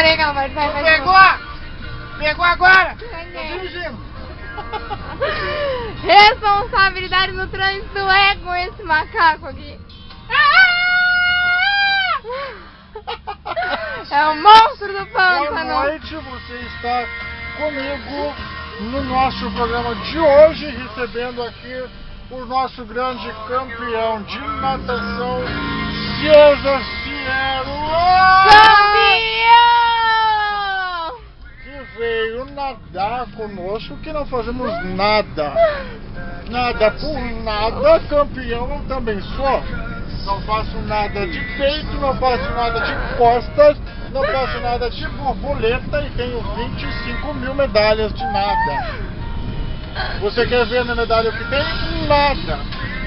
Parei, calma, vai. Pegou! Pegou agora! Tô dirigindo! Responsabilidade no trânsito é com esse macaco aqui. É o monstro do pântano. Boa noite, você está comigo no nosso programa de hoje, recebendo aqui o nosso grande campeão de natação, César Cielo! Campeão! Que veio nadar conosco, que não fazemos nada. Nada por nada, campeão eu também sou. Não faço nada de peito, não faço nada de costas, não faço nada de borboleta e tenho 25 mil medalhas de nada. Você quer ver a medalha que tem? Nada.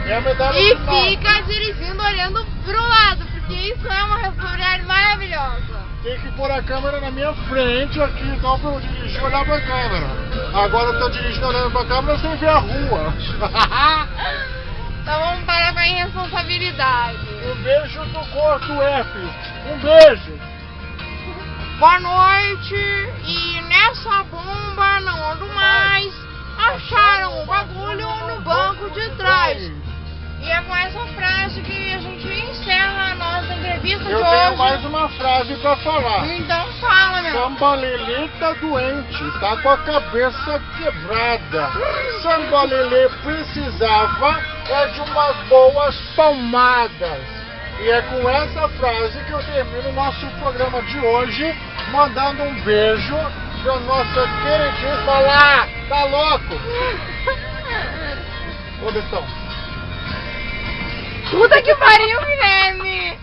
É a medalha E de nada. fica dirigindo olhando pro lado, porque isso é uma responsabilidade maravilhosa. Tem que pôr a câmera na minha frente aqui, então pra eu dirigir e olhar pra câmera. Agora eu tô dirigindo olhando pra câmera sem ver a rua. Então vamos parar com a irresponsabilidade. Um beijo do Corto F. Um beijo. Boa noite. E nessa bomba não ando mais. Acharam o bagulho no banco de trás. E é com essa frase que a gente encerra a nossa entrevista de Eu hoje. tenho mais uma frase pra falar. Então fala, meu. Sambalelê tá doente, tá com a cabeça quebrada. Sambalelê precisava de umas boas palmadas. E é com essa frase que eu termino o nosso programa de hoje, mandando um beijo pra nossa queridíssima lá. Tá louco? Ô, Bestão. Puta que pariu, Guilherme!